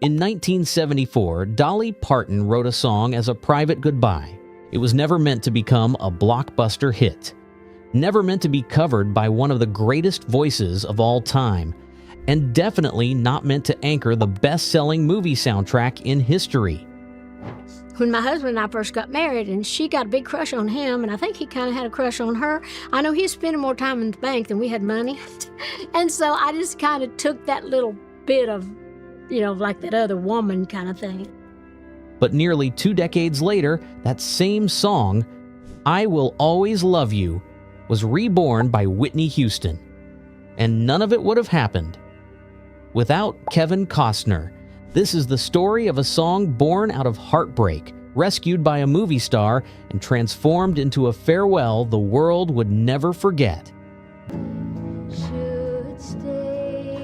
In 1974, Dolly Parton wrote a song as a private goodbye. It was never meant to become a blockbuster hit, never meant to be covered by one of the greatest voices of all time, and definitely not meant to anchor the best-selling movie soundtrack in history. When my husband and I first got married, and she got a big crush on him, and I think he kind of had a crush on her. I know he was spending more time in the bank than we had money. And so I just kind of took that little bit of, like that other woman kind of thing. But nearly 2 decades later, that same song, I Will Always Love You, was reborn by Whitney Houston. And none of it would have happened without Kevin Costner. This is the story of a song born out of heartbreak, rescued by a movie star, and transformed into a farewell the world would never forget. Should stay,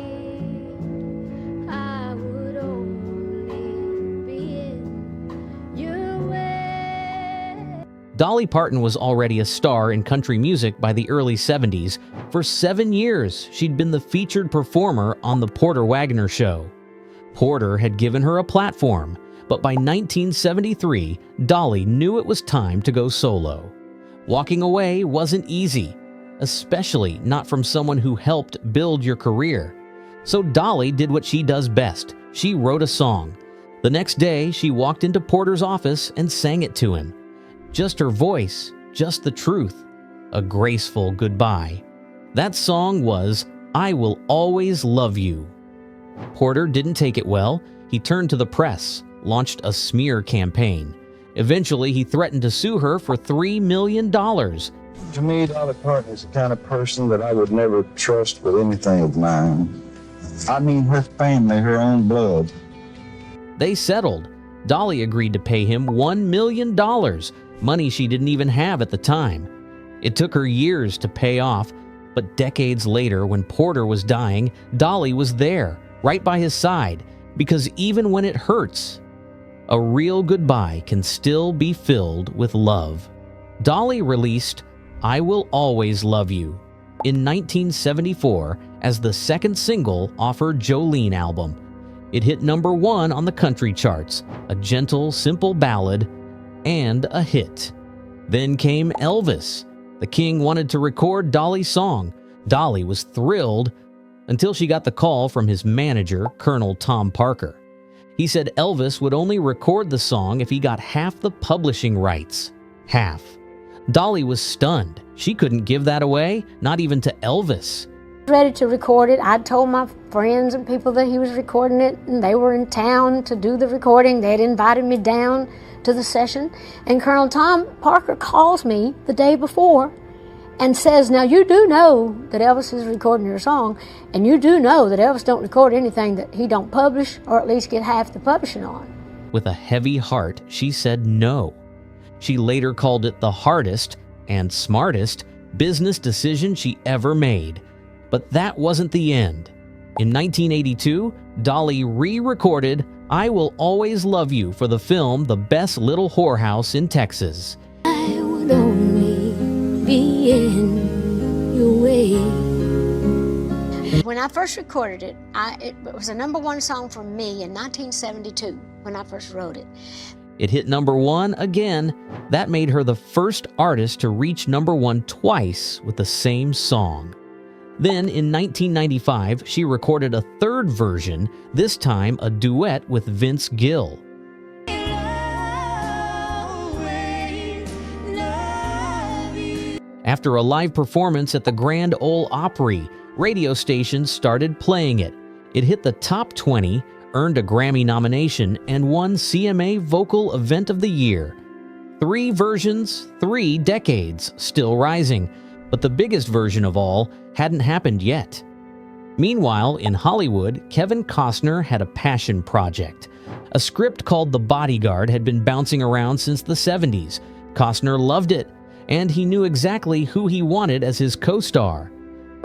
I would only be in your way. Dolly Parton was already a star in country music by the early 70s. For 7 years, she'd been the featured performer on The Porter Wagoner Show. Porter had given her a platform, but by 1973, Dolly knew it was time to go solo. Walking away wasn't easy, especially not from someone who helped build your career. So Dolly did what she does best. She wrote a song. The next day, she walked into Porter's office and sang it to him. Just her voice, just the truth. A graceful goodbye. That song was I Will Always Love You. Porter didn't take it well. He turned to the press, launched a smear campaign. Eventually, he threatened to sue her for $3 million. To me, Dolly Parton is the kind of person that I would never trust with anything of mine. I mean, her family, her own blood. They settled. Dolly agreed to pay him $1 million, money she didn't even have at the time. It took her years to pay off, but decades later, when Porter was dying, Dolly was there, right by his side, because even when it hurts, a real goodbye can still be filled with love. Dolly released I Will Always Love You in 1974 as the second single off her Jolene album. It hit #1 on the country charts, a gentle, simple ballad, and a hit. Then came Elvis. The King wanted to record Dolly's song. Dolly was thrilled until she got the call from his manager, Colonel Tom Parker. He said Elvis would only record the song if he got half the publishing rights. Half. Dolly was stunned. She couldn't give that away, not even to Elvis. Ready to record it. I'd told my friends and people that he was recording it, and they were in town to do the recording. They had invited me down to the session, and Colonel Tom Parker calls me the day before and says, now you do know that Elvis is recording your song, and you do know that Elvis don't record anything that he don't publish, or at least get half the publishing on. With a heavy heart, she said no. She later called it the hardest and smartest business decision she ever made. But that wasn't the end. In 1982, Dolly re-recorded I Will Always Love You for the film The Best Little Whorehouse in Texas. I would only be in your way. When I first recorded it, it was a #1 song for me in 1972 when I first wrote it. It hit #1 again. That made her the first artist to reach #1 twice with the same song. Then, in 1995, she recorded a third version, this time a duet with Vince Gill. After a live performance at the Grand Ole Opry, radio stations started playing it. It hit the top 20, earned a Grammy nomination, and won CMA Vocal Event of the Year. 3 versions, 3 decades, still rising. But the biggest version of all hadn't happened yet. Meanwhile, in Hollywood, Kevin Costner had a passion project. A script called The Bodyguard had been bouncing around since the 70s. Costner loved it, and he knew exactly who he wanted as his co-star: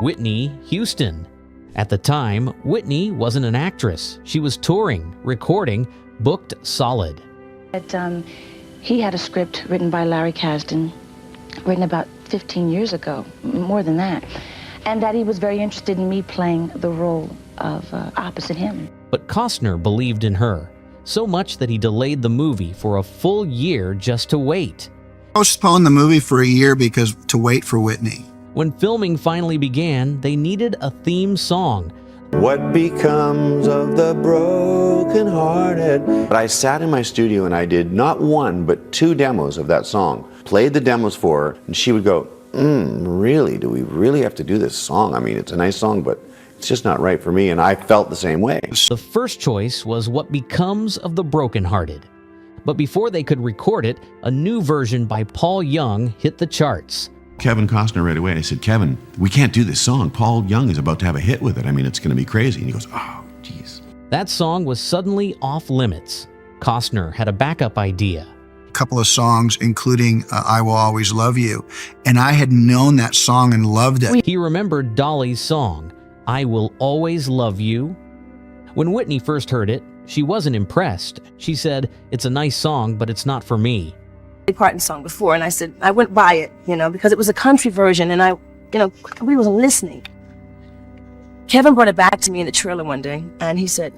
Whitney Houston. At the time, Whitney wasn't an actress. She was touring, recording, booked solid. He had a script written by Larry Kasdan, written about 15 years ago, more than that, and that he was very interested in me playing the role of opposite him. But Costner believed in her, so much that he delayed the movie for a full year just to wait. Postponed the movie for a year because to wait for Whitney. When filming finally began, they needed a theme song. What becomes of the broken-hearted? But I sat in my studio and I did not one, but 2 demos of that song. Played the demos for her, and she would go, really? Do we really have to do this song? I mean, it's a nice song, but it's just not right for me, and I felt the same way. The first choice was What Becomes of the Brokenhearted. But before they could record it, a new version by Paul Young hit the charts. Kevin Costner right away, I said, Kevin, we can't do this song. Paul Young is about to have a hit with it. I mean, it's going to be crazy. And he goes, oh, geez. That song was suddenly off limits. Costner had a backup idea. A couple of songs, including I Will Always Love You. And I had known that song and loved it. He remembered Dolly's song, I Will Always Love You. When Whitney first heard it, she wasn't impressed. She said, it's a nice song, but it's not for me. Dolly Parton song before, and I said, I went by it, because it was a country version, and I wasn't listening. Kevin brought it back to me in the trailer one day, and he said,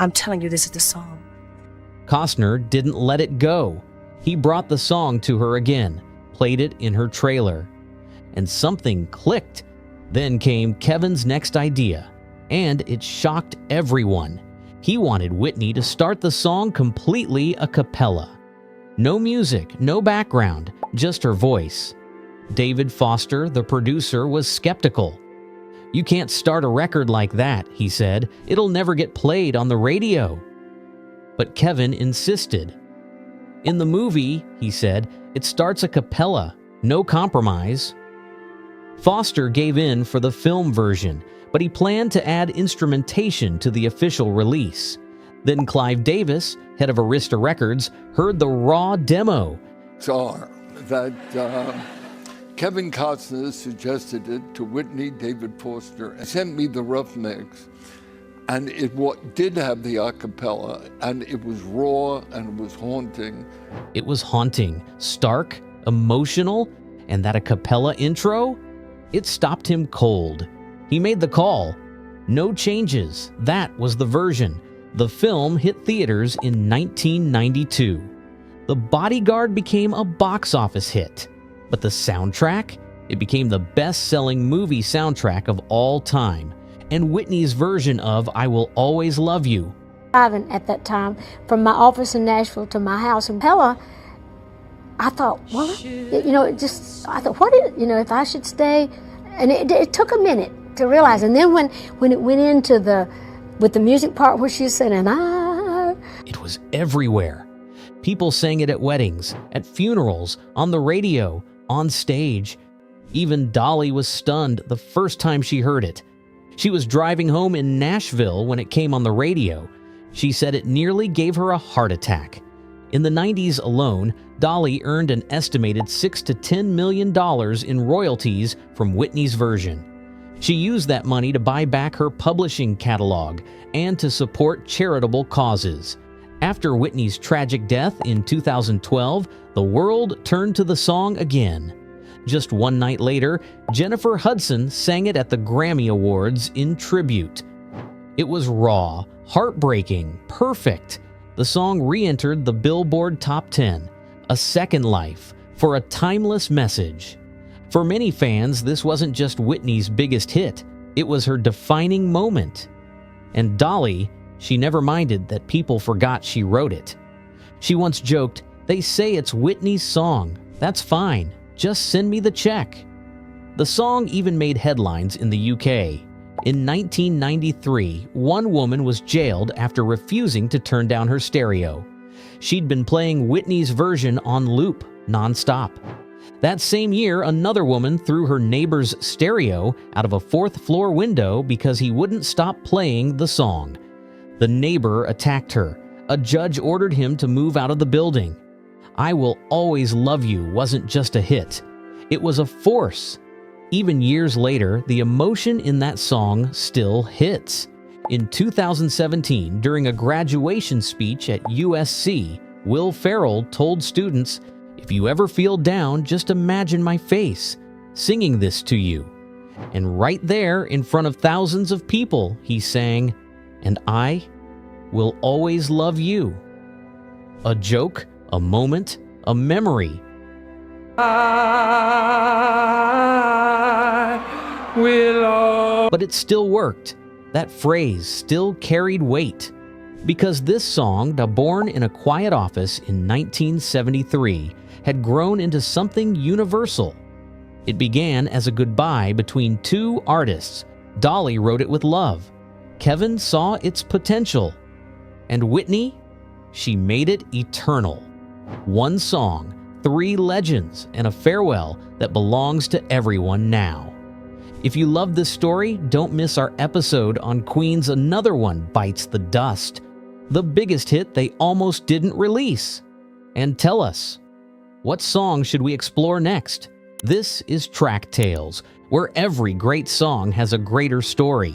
I'm telling you, this is the song. Costner didn't let it go. He brought the song to her again, played it in her trailer, and something clicked. Then came Kevin's next idea, and it shocked everyone. He wanted Whitney to start the song completely a cappella. No music, no background, just her voice. David Foster, the producer, was skeptical. You can't start a record like that, he said. It'll never get played on the radio. But Kevin insisted. In the movie, he said, it starts a cappella, no compromise. Foster gave in for the film version, but he planned to add instrumentation to the official release. Then Clive Davis, head of Arista Records, heard the raw demo. Bizarre that Kevin Costner suggested it to Whitney, David Foster, and sent me the rough mix. And it did have the a cappella, and it was raw and it was haunting. It was haunting, stark, emotional, and that a cappella intro? It stopped him cold. He made the call. No changes. That was the version. The film hit theaters in 1992. The Bodyguard became a box office hit. But the soundtrack? It became the best-selling movie soundtrack of all time. And Whitney's version of I Will Always Love You. Driving at that time from my office in Nashville to my house in Pella, I thought, well, I thought, if I should stay? And it took a minute to realize. And then when it went into with the music part where she said, it was everywhere. People sang it at weddings, at funerals, on the radio, on stage. Even Dolly was stunned the first time she heard it. She was driving home in Nashville when it came on the radio. She said it nearly gave her a heart attack. In the 90s alone, Dolly earned an estimated $6 to $10 million in royalties from Whitney's version. She used that money to buy back her publishing catalog and to support charitable causes. After Whitney's tragic death in 2012, the world turned to the song again. Just one night later, Jennifer Hudson sang it at the Grammy Awards in tribute. It was raw, heartbreaking, perfect. The song re-entered the Billboard Top 10, a second life, for a timeless message. For many fans, this wasn't just Whitney's biggest hit, it was her defining moment. And Dolly, she never minded that people forgot she wrote it. She once joked, "They say it's Whitney's song. That's fine. Just send me the check." The song even made headlines in the UK. In 1993, one woman was jailed after refusing to turn down her stereo. She'd been playing Whitney's version on loop, nonstop. That same year, another woman threw her neighbor's stereo out of a fourth-floor window because he wouldn't stop playing the song. The neighbor attacked her. A judge ordered him to move out of the building. I Will Always Love You wasn't just a hit. It was a force. Even years later, the emotion in that song still hits. In 2017, during a graduation speech at USC, Will Ferrell told students, "If you ever feel down, just imagine my face, singing this to you." And right there, in front of thousands of people, he sang, "And I will always love you. A joke, a moment, a memory. But it still worked. That phrase still carried weight. Because this song, born in a quiet office in 1973, had grown into something universal. It began as a goodbye between two artists. Dolly wrote it with love. Kevin saw its potential. And Whitney, she made it eternal. One song, three legends, and a farewell that belongs to everyone now. If you love this story, don't miss our episode on Queen's Another One Bites the Dust, the biggest hit they almost didn't release. And tell us, what song should we explore next? This is Track Tales, where every great song has a greater story.